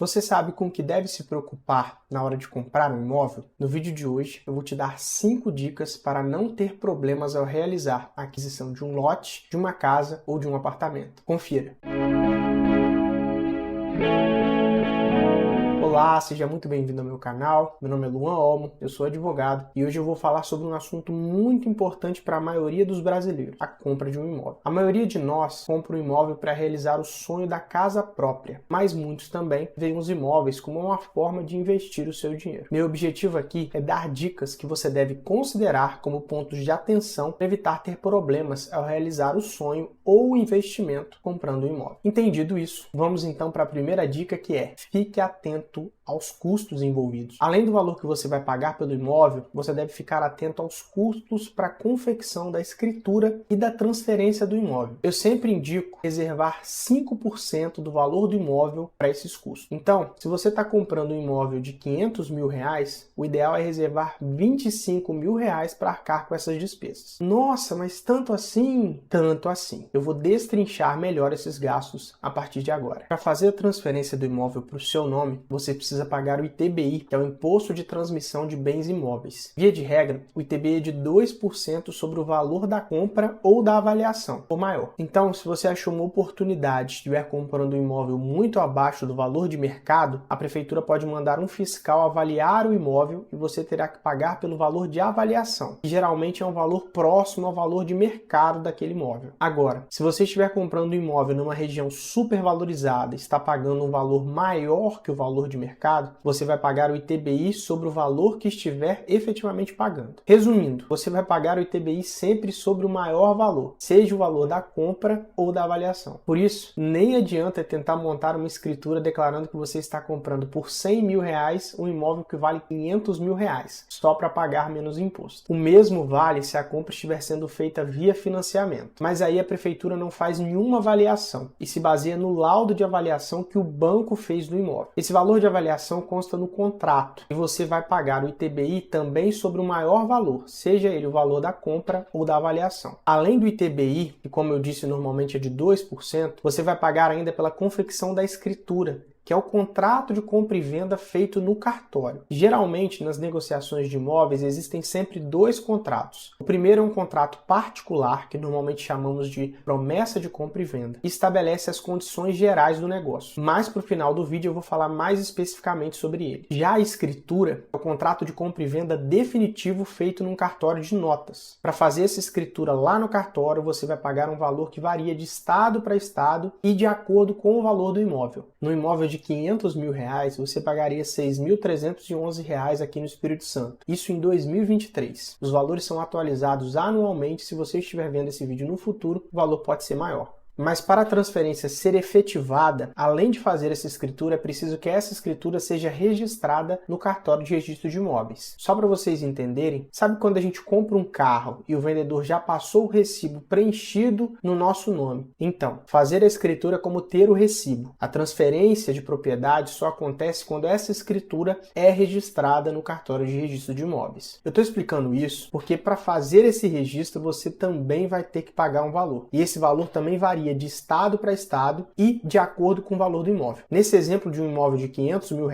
Você sabe com o que deve se preocupar na hora de comprar um imóvel? No vídeo de hoje eu vou te dar 5 dicas para não ter problemas ao realizar a aquisição de um lote, de uma casa ou de um apartamento. Confira! Olá, seja muito bem-vindo ao meu canal. Meu nome é Luan Olmo, eu sou advogado e hoje eu vou falar sobre um assunto muito importante para a maioria dos brasileiros, a compra de um imóvel. A maioria de nós compra um imóvel para realizar o sonho da casa própria, mas muitos também veem os imóveis como uma forma de investir o seu dinheiro. Meu objetivo aqui é dar dicas que você deve considerar como pontos de atenção para evitar ter problemas ao realizar o sonho ou o investimento comprando um imóvel. Entendido isso, vamos então para a primeira dica, que é: fique atento aos custos envolvidos. Além do valor que você vai pagar pelo imóvel, você deve ficar atento aos custos para a confecção da escritura e da transferência do imóvel. Eu sempre indico reservar 5% do valor do imóvel para esses custos. Então, se você está comprando um imóvel de R$500 mil, o ideal é reservar R$25 mil para arcar com essas despesas. Nossa, mas tanto assim? Tanto assim. Eu vou destrinchar melhor esses gastos a partir de agora. Para fazer a transferência do imóvel para o seu nome, você precisa pagar o ITBI, que é o Imposto de Transmissão de Bens Imóveis. Via de regra, o ITBI é de 2% sobre o valor da compra ou da avaliação, ou maior. Então, se você achou uma oportunidade e estiver comprando um imóvel muito abaixo do valor de mercado, a prefeitura pode mandar um fiscal avaliar o imóvel e você terá que pagar pelo valor de avaliação, que geralmente é um valor próximo ao valor de mercado daquele imóvel. Agora, se você estiver comprando um imóvel numa região supervalorizada e está pagando um valor maior que o valor de mercado, você vai pagar o ITBI sobre o valor que estiver efetivamente pagando. Resumindo, você vai pagar o ITBI sempre sobre o maior valor, seja o valor da compra ou da avaliação. Por isso, nem adianta tentar montar uma escritura declarando que você está comprando por R$100 mil um imóvel que vale R$500 mil, só para pagar menos imposto. O mesmo vale se a compra estiver sendo feita via financiamento, mas aí a prefeitura não faz nenhuma avaliação e se baseia no laudo de avaliação que o banco fez do imóvel. Esse valor de avaliação consta no contrato e você vai pagar o ITBI também sobre o maior valor, seja ele o valor da compra ou da avaliação. Além do ITBI, que como eu disse normalmente é de 2%, você vai pagar ainda pela confecção da escritura, que é o contrato de compra e venda feito no cartório. Geralmente, nas negociações de imóveis, existem sempre 2 contratos. O primeiro é um contrato particular, que normalmente chamamos de promessa de compra e venda, e estabelece as condições gerais do negócio. Mas para o final do vídeo eu vou falar mais especificamente sobre ele. Já a escritura é o contrato de compra e venda definitivo feito num cartório de notas. Para fazer essa escritura lá no cartório, você vai pagar um valor que varia de estado para estado e de acordo com o valor do imóvel. No imóvel de R$500 mil, você pagaria R$6.311 aqui no Espírito Santo. Isso em 2023. Os valores são atualizados anualmente. Se você estiver vendo esse vídeo no futuro, o valor pode ser maior. Mas para a transferência ser efetivada, além de fazer essa escritura, é preciso que essa escritura seja registrada no cartório de registro de imóveis. Só para vocês entenderem, sabe quando a gente compra um carro e o vendedor já passou o recibo preenchido no nosso nome? Então, fazer a escritura é como ter o recibo. A transferência de propriedade só acontece quando essa escritura é registrada no cartório de registro de imóveis. Eu estou explicando isso porque para fazer esse registro você também vai ter que pagar um valor. E esse valor também varia de estado para estado e de acordo com o valor do imóvel. Nesse exemplo de um imóvel de R$500 mil,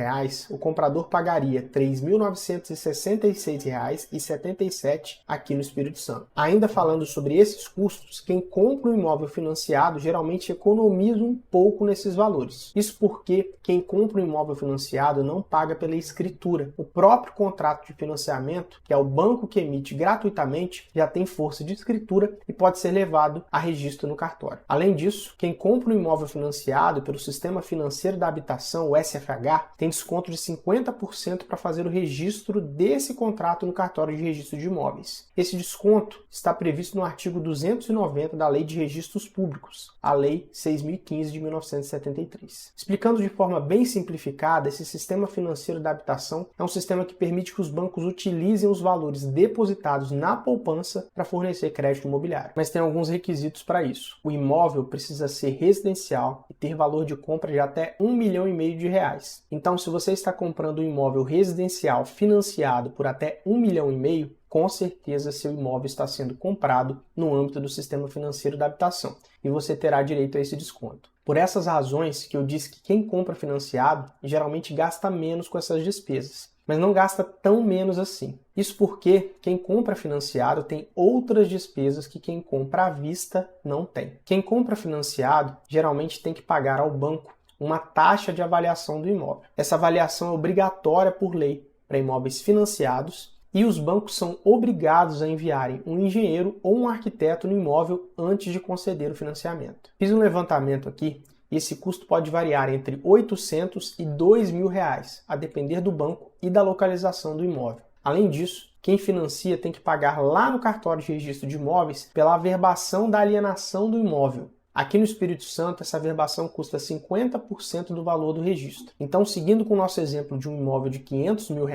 o comprador pagaria R$ 3.966,77 aqui no Espírito Santo. Ainda falando sobre esses custos, quem compra um imóvel financiado geralmente economiza um pouco nesses valores. Isso porque quem compra um imóvel financiado não paga pela escritura. O próprio contrato de financiamento, que é o banco que emite gratuitamente, já tem força de escritura e pode ser levado a registro no cartório. Além disso, quem compra um imóvel financiado pelo Sistema Financeiro da Habitação, o SFH, tem desconto de 50% para fazer o registro desse contrato no cartório de registro de imóveis. Esse desconto está previsto no artigo 290 da Lei de Registros Públicos, a Lei 6.015 de 1973. Explicando de forma bem simplificada, esse Sistema Financeiro da Habitação é um sistema que permite que os bancos utilizem os valores depositados na poupança para fornecer crédito imobiliário. Mas tem alguns requisitos para isso. O imóvel precisa ser residencial e ter valor de compra de até R$1,5 milhão de reais. Então, se você está comprando um imóvel residencial financiado por até R$1,5 milhão, com certeza seu imóvel está sendo comprado no âmbito do sistema financeiro da habitação e você terá direito a esse desconto. Por essas razões que eu disse que quem compra financiado geralmente gasta menos com essas despesas, mas não gasta tão menos assim. Isso porque quem compra financiado tem outras despesas que quem compra à vista não tem. Quem compra financiado geralmente tem que pagar ao banco uma taxa de avaliação do imóvel. Essa avaliação é obrigatória por lei para imóveis financiados e os bancos são obrigados a enviarem um engenheiro ou um arquiteto no imóvel antes de conceder o financiamento. Fiz um levantamento aqui e esse custo pode variar entre R$ 800 e R$ 2.000, a depender do banco e da localização do imóvel. Além disso, quem financia tem que pagar lá no cartório de registro de imóveis pela averbação da alienação do imóvel. Aqui no Espírito Santo, essa averbação custa 50% do valor do registro. Então, seguindo com o nosso exemplo de um imóvel de R$ 500 mil,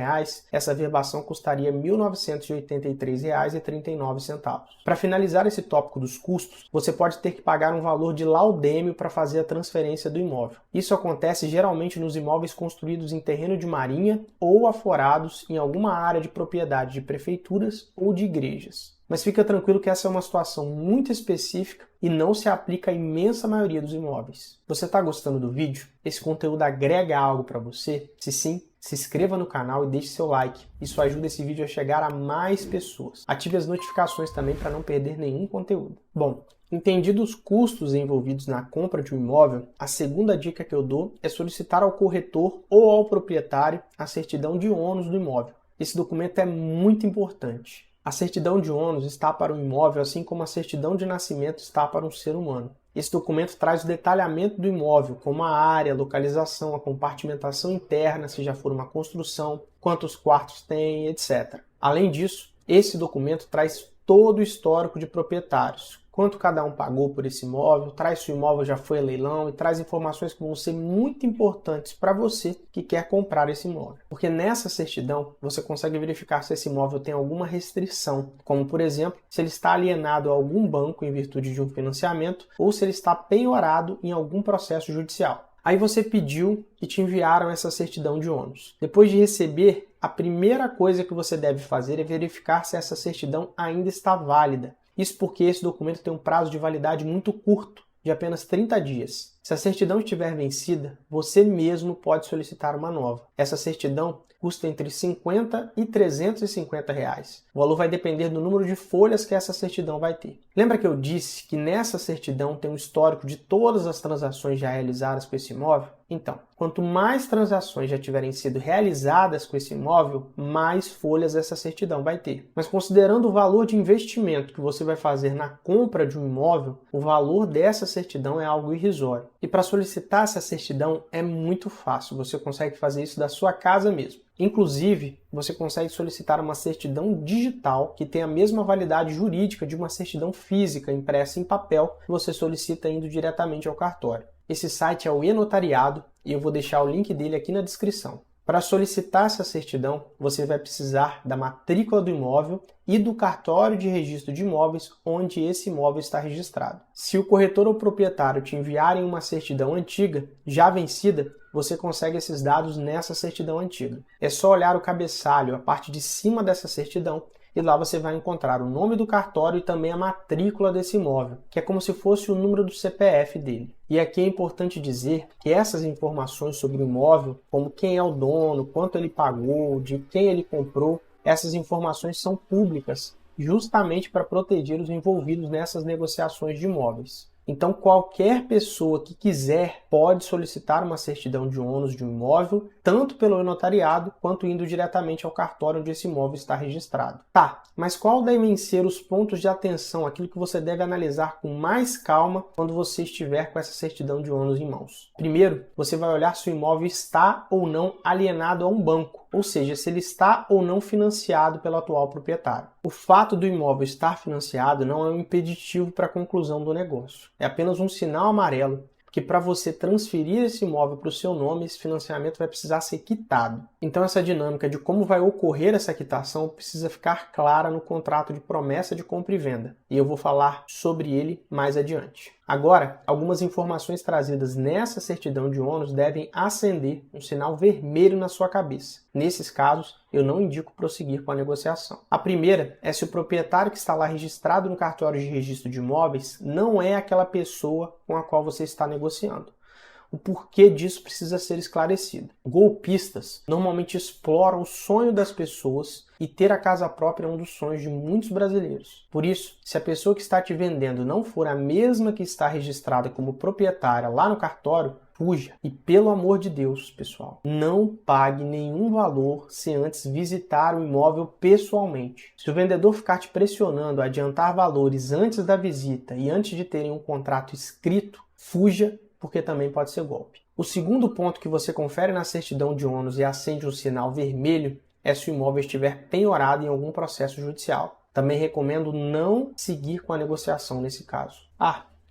essa averbação custaria R$ 1.983,39. Para finalizar esse tópico dos custos, você pode ter que pagar um valor de laudêmio para fazer a transferência do imóvel. Isso acontece geralmente nos imóveis construídos em terreno de marinha ou aforados em alguma área de propriedade de prefeituras ou de igrejas. Mas fica tranquilo que essa é uma situação muito específica e não se aplica à imensa maioria dos imóveis. Você está gostando do vídeo? Esse conteúdo agrega algo para você? Se sim, se inscreva no canal e deixe seu like. Isso ajuda esse vídeo a chegar a mais pessoas. Ative as notificações também para não perder nenhum conteúdo. Bom, entendidos os custos envolvidos na compra de um imóvel, a segunda dica que eu dou é solicitar ao corretor ou ao proprietário a certidão de ônus do imóvel. Esse documento é muito importante. A certidão de ônus está para o imóvel, assim como a certidão de nascimento está para um ser humano. Esse documento traz o detalhamento do imóvel, como a área, a localização, a compartimentação interna, se já for uma construção, quantos quartos tem, etc. Além disso, esse documento traz todo o histórico de proprietários, quanto cada um pagou por esse imóvel, traz se o imóvel já foi a leilão e traz informações que vão ser muito importantes para você que quer comprar esse imóvel. Porque nessa certidão você consegue verificar se esse imóvel tem alguma restrição, como por exemplo, se ele está alienado a algum banco em virtude de um financiamento ou se ele está penhorado em algum processo judicial. Aí você pediu e te enviaram essa certidão de ônus. Depois de receber, a primeira coisa que você deve fazer é verificar se essa certidão ainda está válida. Isso porque esse documento tem um prazo de validade muito curto, de apenas 30 dias. Se a certidão estiver vencida, você mesmo pode solicitar uma nova. Essa certidão custa entre R$ 50 e R$ 350. O valor vai depender do número de folhas que essa certidão vai ter. Lembra que eu disse que nessa certidão tem um histórico de todas as transações já realizadas com esse imóvel? Então, quanto mais transações já tiverem sido realizadas com esse imóvel, mais folhas essa certidão vai ter. Mas considerando o valor de investimento que você vai fazer na compra de um imóvel, o valor dessa certidão é algo irrisório. E para solicitar essa certidão é muito fácil, você consegue fazer isso da sua casa mesmo. Inclusive, você consegue solicitar uma certidão digital que tem a mesma validade jurídica de uma certidão física impressa em papel que você solicita indo diretamente ao cartório. Esse site é o eNotariado e eu vou deixar o link dele aqui na descrição. Para solicitar essa certidão, você vai precisar da matrícula do imóvel e do cartório de registro de imóveis onde esse imóvel está registrado. Se o corretor ou proprietário te enviarem uma certidão antiga, já vencida, você consegue esses dados nessa certidão antiga. É só olhar o cabeçalho, a parte de cima dessa certidão, e lá você vai encontrar o nome do cartório e também a matrícula desse imóvel, que é como se fosse o número do CPF dele. E aqui é importante dizer que essas informações sobre o imóvel, como quem é o dono, quanto ele pagou, de quem ele comprou, essas informações são públicas, justamente para proteger os envolvidos nessas negociações de imóveis. Então, qualquer pessoa que quiser pode solicitar uma certidão de ônus de um imóvel, tanto pelo notariado quanto indo diretamente ao cartório onde esse imóvel está registrado. Tá, mas qual devem ser os pontos de atenção, aquilo que você deve analisar com mais calma quando você estiver com essa certidão de ônus em mãos? Primeiro, você vai olhar se o imóvel está ou não alienado a um banco, ou seja, se ele está ou não financiado pelo atual proprietário. O fato do imóvel estar financiado não é um impeditivo para a conclusão do negócio. É apenas um sinal amarelo que para você transferir esse imóvel para o seu nome, esse financiamento vai precisar ser quitado. Então essa dinâmica de como vai ocorrer essa quitação precisa ficar clara no contrato de promessa de compra e venda. E eu vou falar sobre ele mais adiante. Agora, algumas informações trazidas nessa certidão de ônus devem acender um sinal vermelho na sua cabeça. Nesses casos, eu não indico prosseguir com a negociação. A primeira é se o proprietário que está lá registrado no cartório de registro de imóveis não é aquela pessoa com a qual você está negociando. O porquê disso precisa ser esclarecido. Golpistas normalmente exploram o sonho das pessoas e ter a casa própria é um dos sonhos de muitos brasileiros. Por isso, se a pessoa que está te vendendo não for a mesma que está registrada como proprietária lá no cartório, fuja. E pelo amor de Deus, pessoal, não pague nenhum valor se antes visitar o imóvel pessoalmente. Se o vendedor ficar te pressionando a adiantar valores antes da visita e antes de terem um contrato escrito, fuja, porque também pode ser golpe. O segundo ponto que você confere na certidão de ônus e acende um sinal vermelho é se o imóvel estiver penhorado em algum processo judicial. Também recomendo não seguir com a negociação nesse caso.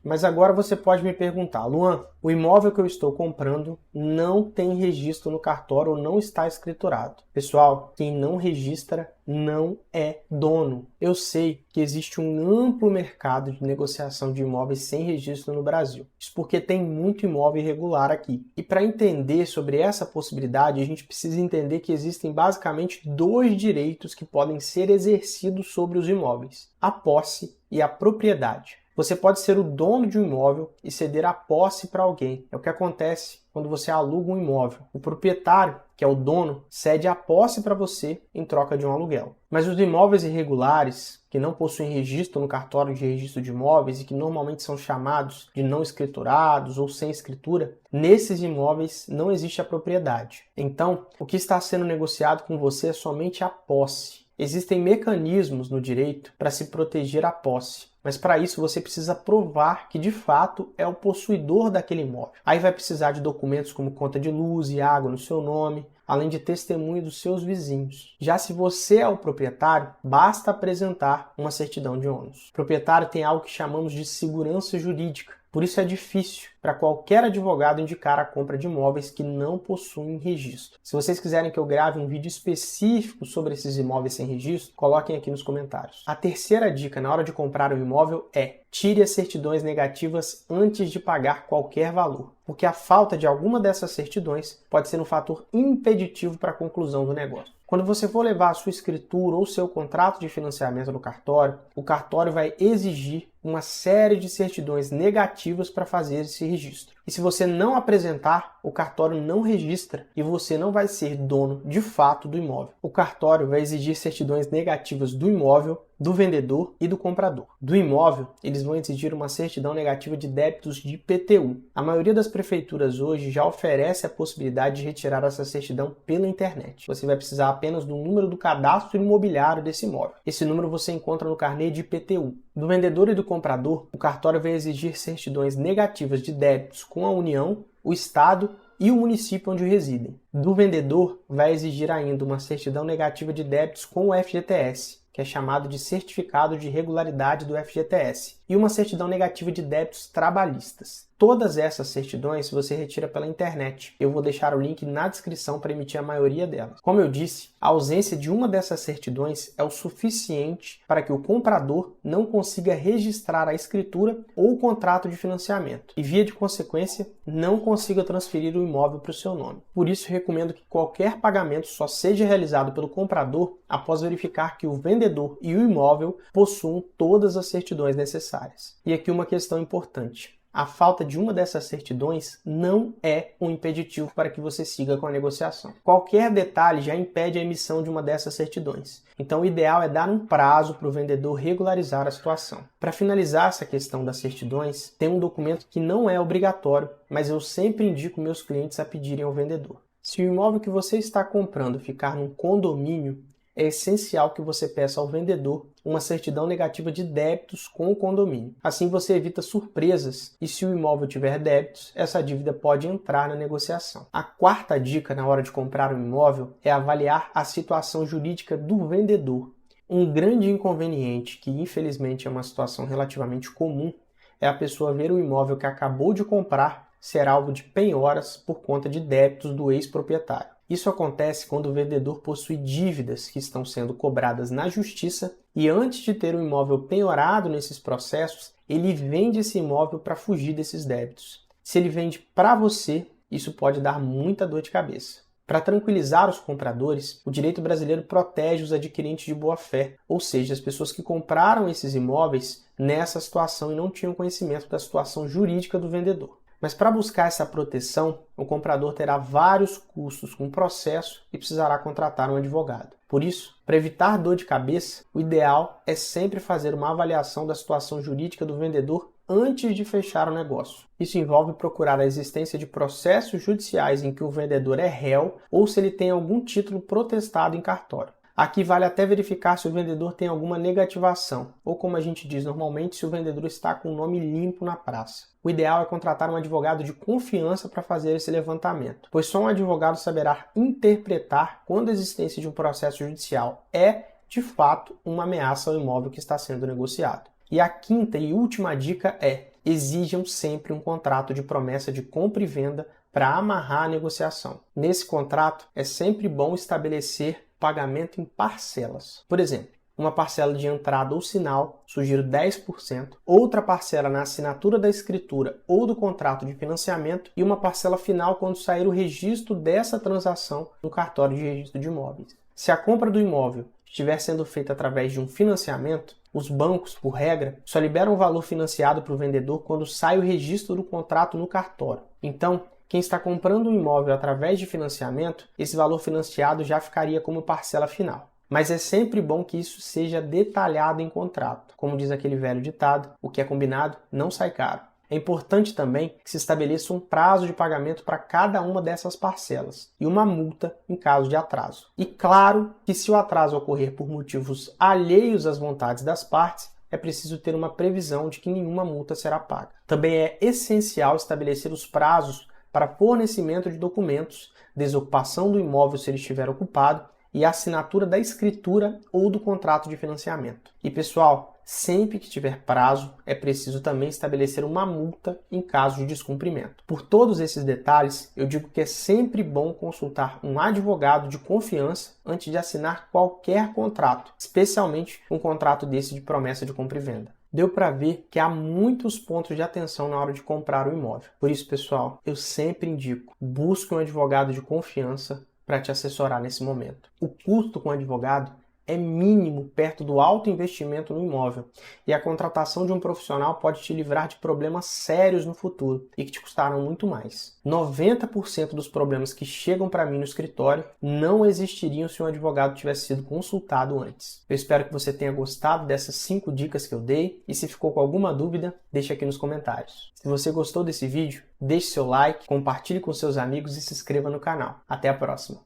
Mas agora você pode me perguntar, Luan, o imóvel que eu estou comprando não tem registro no cartório ou não está escriturado. Pessoal, quem não registra não é dono. Eu sei que existe um amplo mercado de negociação de imóveis sem registro no Brasil. Isso porque tem muito imóvel irregular aqui. E para entender sobre essa possibilidade, a gente precisa entender que existem basicamente dois direitos que podem ser exercidos sobre os imóveis: a posse e a propriedade. Você pode ser o dono de um imóvel e ceder a posse para alguém. É o que acontece quando você aluga um imóvel. O proprietário, que é o dono, cede a posse para você em troca de um aluguel. Mas os imóveis irregulares, que não possuem registro no cartório de registro de imóveis e que normalmente são chamados de não escriturados ou sem escritura, nesses imóveis não existe a propriedade. Então, o que está sendo negociado com você é somente a posse. Existem mecanismos no direito para se proteger a posse, mas para isso você precisa provar que de fato é o possuidor daquele imóvel. Aí vai precisar de documentos como conta de luz e água no seu nome, além de testemunho dos seus vizinhos. Já se você é o proprietário, basta apresentar uma certidão de ônus. O proprietário tem algo que chamamos de segurança jurídica. Por isso é difícil para qualquer advogado indicar a compra de imóveis que não possuem registro. Se vocês quiserem que eu grave um vídeo específico sobre esses imóveis sem registro, coloquem aqui nos comentários. A terceira dica na hora de comprar um imóvel é: tire as certidões negativas antes de pagar qualquer valor, porque a falta de alguma dessas certidões pode ser um fator impeditivo para a conclusão do negócio. Quando você for levar a sua escritura ou seu contrato de financiamento no cartório, o cartório vai exigir uma série de certidões negativas para fazer esse registro. E se você não apresentar, o cartório não registra e você não vai ser dono de fato do imóvel. O cartório vai exigir certidões negativas do imóvel, do vendedor e do comprador. Do imóvel, eles vão exigir uma certidão negativa de débitos de IPTU. A maioria das prefeituras hoje já oferece a possibilidade de retirar essa certidão pela internet. Você vai precisar apenas do número do cadastro imobiliário desse imóvel. Esse número você encontra no carnê de IPTU. Do vendedor e do comprador, o cartório vai exigir certidões negativas de débitos com a União, o Estado e o município onde residem. Do vendedor, vai exigir ainda uma certidão negativa de débitos com o FGTS, que é chamado de Certificado de Regularidade do FGTS, e uma certidão negativa de débitos trabalhistas. Todas essas certidões você retira pela internet. Eu vou deixar o link na descrição para emitir a maioria delas. Como eu disse, a ausência de uma dessas certidões é o suficiente para que o comprador não consiga registrar a escritura ou o contrato de financiamento e, via de consequência, não consiga transferir o imóvel para o seu nome. Por isso, recomendo que qualquer pagamento só seja realizado pelo comprador após verificar que o vendedor e o imóvel possuam todas as certidões necessárias. E aqui uma questão importante: a falta de uma dessas certidões não é um impeditivo para que você siga com a negociação. Qualquer detalhe já impede a emissão de uma dessas certidões. Então, o ideal é dar um prazo para o vendedor regularizar a situação. Para finalizar essa questão das certidões, tem um documento que não é obrigatório, mas eu sempre indico meus clientes a pedirem ao vendedor. Se o imóvel que você está comprando ficar num condomínio, é essencial que você peça ao vendedor uma certidão negativa de débitos com o condomínio. Assim você evita surpresas e, se o imóvel tiver débitos, essa dívida pode entrar na negociação. A quarta dica na hora de comprar um imóvel é avaliar a situação jurídica do vendedor. Um grande inconveniente, que infelizmente é uma situação relativamente comum, é a pessoa ver o imóvel que acabou de comprar ser alvo de penhoras por conta de débitos do ex-proprietário. Isso acontece quando o vendedor possui dívidas que estão sendo cobradas na justiça e antes de ter o imóvel penhorado nesses processos, ele vende esse imóvel para fugir desses débitos. Se ele vende para você, isso pode dar muita dor de cabeça. Para tranquilizar os compradores, o direito brasileiro protege os adquirentes de boa-fé, ou seja, as pessoas que compraram esses imóveis nessa situação e não tinham conhecimento da situação jurídica do vendedor. Mas para buscar essa proteção, o comprador terá vários custos com o processo e precisará contratar um advogado. Por isso, para evitar dor de cabeça, o ideal é sempre fazer uma avaliação da situação jurídica do vendedor antes de fechar o negócio. Isso envolve procurar a existência de processos judiciais em que o vendedor é réu ou se ele tem algum título protestado em cartório. Aqui vale até verificar se o vendedor tem alguma negativação, ou como a gente diz normalmente, se o vendedor está com o nome limpo na praça. O ideal é contratar um advogado de confiança para fazer esse levantamento, pois só um advogado saberá interpretar quando a existência de um processo judicial é, de fato, uma ameaça ao imóvel que está sendo negociado. E a quinta e última dica é: exijam sempre um contrato de promessa de compra e venda para amarrar a negociação. Nesse contrato, é sempre bom estabelecer pagamento em parcelas. Por exemplo, uma parcela de entrada ou sinal, sugiro 10%, outra parcela na assinatura da escritura ou do contrato de financiamento e uma parcela final quando sair o registro dessa transação no cartório de registro de imóveis. Se a compra do imóvel estiver sendo feita através de um financiamento, os bancos, por regra, só liberam o valor financiado para o vendedor quando sai o registro do contrato no cartório. Então, quem está comprando um imóvel através de financiamento, esse valor financiado já ficaria como parcela final. Mas é sempre bom que isso seja detalhado em contrato. Como diz aquele velho ditado, o que é combinado não sai caro. É importante também que se estabeleça um prazo de pagamento para cada uma dessas parcelas e uma multa em caso de atraso. E claro que se o atraso ocorrer por motivos alheios às vontades das partes, é preciso ter uma previsão de que nenhuma multa será paga. Também é essencial estabelecer os prazos para fornecimento de documentos, desocupação do imóvel se ele estiver ocupado e assinatura da escritura ou do contrato de financiamento. E pessoal, sempre que tiver prazo, é preciso também estabelecer uma multa em caso de descumprimento. Por todos esses detalhes, eu digo que é sempre bom consultar um advogado de confiança antes de assinar qualquer contrato, especialmente um contrato desse de promessa de compra e venda. Deu para ver que há muitos pontos de atenção na hora de comprar o imóvel. Por isso, pessoal, eu sempre indico, busque um advogado de confiança para te assessorar nesse momento. O custo com o advogado é mínimo perto do alto investimento no imóvel e a contratação de um profissional pode te livrar de problemas sérios no futuro e que te custarão muito mais. 90% dos problemas que chegam para mim no escritório não existiriam se um advogado tivesse sido consultado antes. Eu espero que você tenha gostado dessas 5 dicas que eu dei e se ficou com alguma dúvida, deixe aqui nos comentários. Se você gostou desse vídeo, deixe seu like, compartilhe com seus amigos e se inscreva no canal. Até a próxima!